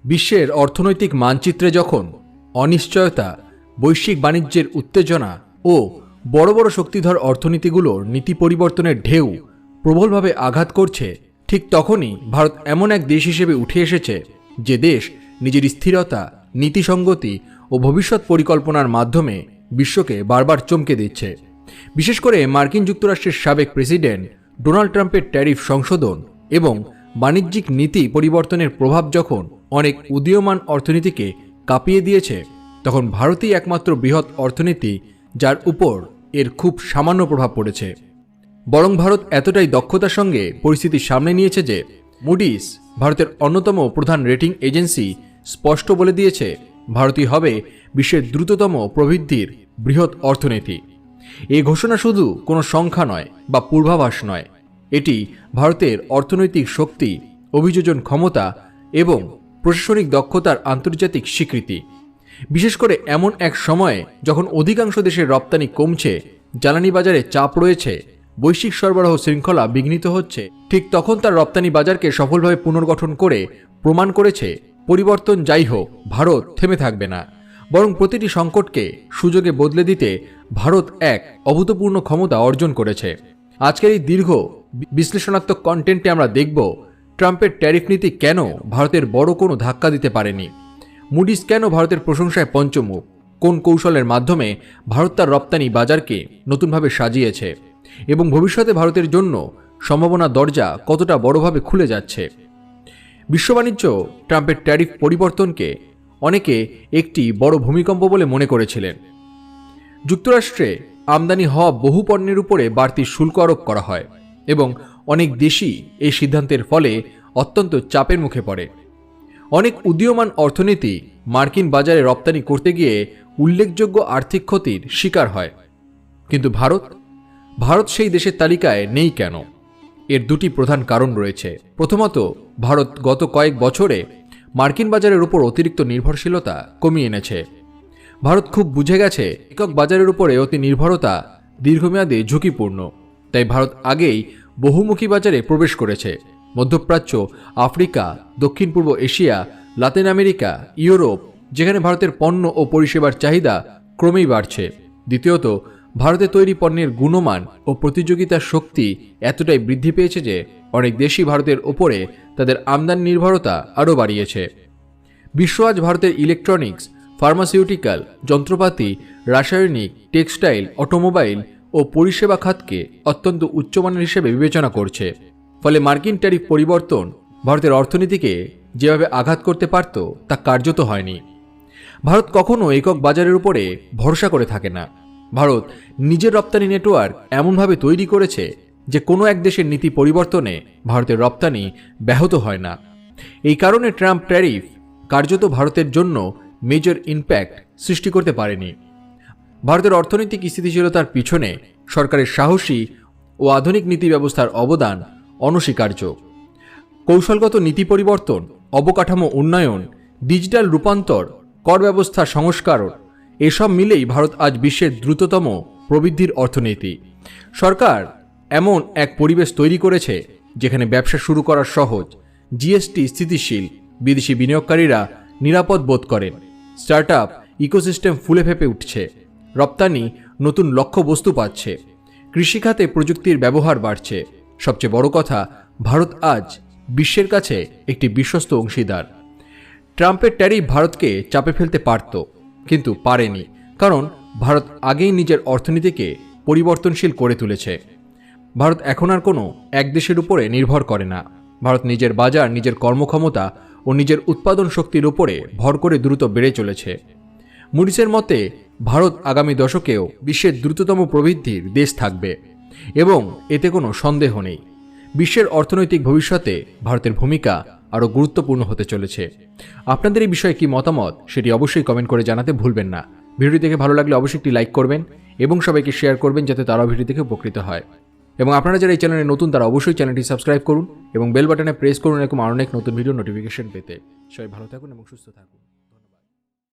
বিশ্বের অর্থনৈতিক মানচিত্রে যখন অনিশ্চয়তা, বৈশ্বিক বাণিজ্যের উত্তেজনা ও বড় বড় শক্তিধর অর্থনীতিগুলোর নীতি পরিবর্তনের ঢেউ প্রবলভাবে আঘাত করছে, ঠিক তখনই ভারত এমন এক দেশ হিসেবে উঠে এসেছে যে দেশ নিজের স্থিরতা, নীতিসঙ্গতি ও ভবিষ্যৎ পরিকল্পনার মাধ্যমে বিশ্বকে বারবার চমকে দিচ্ছে। বিশেষ করে মার্কিন যুক্তরাষ্ট্রের সাবেক প্রেসিডেন্ট ডোনাল্ড ট্রাম্পের ট্যারিফ সংশোধন এবং বাণিজ্যিক নীতি পরিবর্তনের প্রভাব যখন অনেক উদীয়মান অর্থনীতিকে কাঁপিয়ে দিয়েছে, তখন ভারতই একমাত্র বৃহৎ অর্থনীতি যার উপর এর খুব সামান্য প্রভাব পড়েছে। বরং ভারত এতটাই দক্ষতার সঙ্গে পরিস্থিতি সামনে নিয়েছে যে মুডিস, ভারতের অন্যতম প্রধান রেটিং এজেন্সি, স্পষ্ট বলে দিয়েছে ভারতই হবে বিশ্বের দ্রুততম প্রবৃদ্ধির বৃহৎ অর্থনীতি। এই ঘোষণা শুধু কোনো সংখ্যা নয় বা পূর্বাভাস নয়, এটি ভারতের অর্থনৈতিক শক্তি, অভিযোজন ক্ষমতা এবং প্রশাসনিক দক্ষতার আন্তর্জাতিক স্বীকৃতি। বিশেষ করে এমন এক সময়ে যখন অধিকাংশ দেশের রপ্তানি কমছে, জ্বালানি বাজারে চাপ রয়েছে, বৈশ্বিক সরবরাহ শৃঙ্খলা বিঘ্নিত হচ্ছে, ঠিক তখন তার রপ্তানি বাজারকে সফলভাবে পুনর্গঠন করে প্রমাণ করেছে পরিবর্তন যাই হোক, ভারত থেমে থাকবে না। বরং প্রতিটি সংকটকে সুযোগে বদলে দিতে ভারত এক অভূতপূর্ণ ক্ষমতা অর্জন করেছে। আজকের এই দীর্ঘ বিশ্লেষণাত্মক কন্টেন্টে আমরা দেখব ট্রাম্পের ট্যারিফ নীতি কেন ভারতের বড় কোনো ধাক্কা দিতে পারেনি, মুডিস কেন ভারতের প্রশংসায় পঞ্চমুখ, কোন কৌশলের মাধ্যমে ভারত তার রপ্তানি বাজারকে নতুনভাবে সাজিয়েছে এবং ভবিষ্যতে ভারতের জন্য সম্ভাবনা দরজা কতটা বড়ভাবে খুলে যাচ্ছে। বিশ্ব বাণিজ্য ট্রাম্পের ট্যারিফ পরিবর্তনকে অনেকে একটি বড় ভূমিকম্প বলে মনে করেছিলেন। যুক্তরাষ্ট্রে আমদানি হওয়া বহু পণ্যের উপরে বাড়তি শুল্ক আরোপ করা হয় এবং অনেক দেশই এই সিদ্ধান্তের ফলে অত্যন্ত চাপের মুখে পড়ে। অনেক উদীয়মান অর্থনীতি মার্কিন বাজারে রপ্তানি করতে গিয়ে উল্লেখযোগ্য আর্থিক ক্ষতির শিকার হয়। কিন্তু ভারত সেই দেশের তালিকায় নেই কেন? এর দুটি প্রধান কারণ রয়েছে। প্রথমত, ভারত গত কয়েক বছরে মার্কিন বাজারের উপর অতিরিক্ত নির্ভরশীলতা কমিয়ে এনেছে। ভারত খুব বুঝে গেছে একক বাজারের উপরে অতি নির্ভরতা দীর্ঘমেয়াদে ঝুঁকিপূর্ণ। তাই ভারত আগেই বহুমুখী বাজারে প্রবেশ করেছে। মধ্যপ্রাচ্য, আফ্রিকা, দক্ষিণ পূর্ব এশিয়া, লাতিন আমেরিকা, ইউরোপ, যেখানে ভারতের পণ্য ও পরিষেবার চাহিদা ক্রমেই বাড়ছে। দ্বিতীয়ত, ভারতে তৈরি পণ্যের গুণমান ও প্রতিযোগিতার শক্তি এতটাই বৃদ্ধি পেয়েছে যে অনেক দেশই ভারতের ওপরে তাদের আমদানি নির্ভরতা আরও বাড়িয়েছে। বিশ্ব আজ ভারতের ইলেকট্রনিক্স, ফার্মাসিউটিক্যাল, যন্ত্রপাতি, রাসায়নিক, টেক্সটাইল, অটোমোবাইল ও পরিষেবা খাতকে অত্যন্ত উচ্চমানের হিসেবে বিবেচনা করছে। ফলে মার্কিন ট্যারিফ পরিবর্তন ভারতের অর্থনীতিকে যেভাবে আঘাত করতে পারত তা কার্যত হয়নি। ভারত কখনো একক বাজারের উপরে ভরসা করে থাকে না। ভারত নিজের রপ্তানি নেটওয়ার্ক এমনভাবে তৈরি করেছে যে কোনো এক দেশের নীতি পরিবর্তনে ভারতের রপ্তানি ব্যাহত হয় না। এই কারণে ট্রাম্প ট্যারিফ কার্যত ভারতের জন্য মেজর ইম্প্যাক্ট সৃষ্টি করতে পারেনি। ভারতের অর্থনৈতিক স্থিতিশীলতার পিছনে সরকারের সাহসী ও আধুনিক নীতি ব্যবস্থার অবদান অনস্বীকার্য। কৌশলগত নীতি পরিবর্তন, অবকাঠামো উন্নয়ন, ডিজিটাল রূপান্তর, কর ব্যবস্থা সংস্কার, এসব মিলেই ভারত আজ বিশ্বের দ্রুততম প্রবৃদ্ধির অর্থনীতি। সরকার এমন এক পরিবেশ তৈরি করেছে যেখানে ব্যবসা শুরু করা সহজ, জিএসটি স্থিতিশীল, বিদেশি বিনিয়োগকারীরা নিরাপদ বোধ করেন, স্টার্টআপ ইকোসিস্টেম ফুলে ফেঁপে উঠছে, রপ্তানি নতুন লক্ষ্যবস্তু পাচ্ছে, কৃষিখাতে প্রযুক্তির ব্যবহার বাড়ছে। সবচেয়ে বড় কথা, ভারত আজ বিশ্বের কাছে একটি বিশ্বস্ত অংশীদার। ট্রাম্পের ট্যারিফ ভারতকে চাপে ফেলতে পারত, কিন্তু পারেনি, কারণ ভারত আগেই নিজের অর্থনীতিকে পরিবর্তনশীল করে তুলেছে। ভারত এখন আর কোনো এক দেশের উপরে নির্ভর করে না। ভারত নিজের বাজার, নিজের কর্মক্ষমতা ও নিজের উৎপাদন শক্তির উপরে ভর করে দ্রুত বেড়ে চলেছে। মুডিসের মতে ভারত আগামী দশকেও বিশ্বের দ্রুততম প্রবৃদ্ধির দেশ থাকবে এবং এতে কোনো সন্দেহ নেই। বিশ্বের অর্থনৈতিক ভবিষ্যতে ভারতের ভূমিকা আরও গুরুত্বপূর্ণ হতে চলেছে। আপনাদের এই বিষয়ে কি মতামত সেটি অবশ্যই কমেন্ট করে জানাতে ভুলবেন না। ভিডিওটি দেখে ভালো লাগলে অবশ্যই একটি লাইক করবেন এবং সবাইকে শেয়ার করবেন যাতে তারাও ভিডিও দেখে উপকৃত হয়। এবং আপনারা যারা এই চ্যানেলে নতুন তারা অবশ্যই চ্যানেলটি সাবস্ক্রাইব করুন এবং বেল বাটনে প্রেস করুন এরকম অনেক নতুন ভিডিও নোটিফিকেশন পেতে। সবাই ভালো থাকুন এবং সুস্থ থাকুন।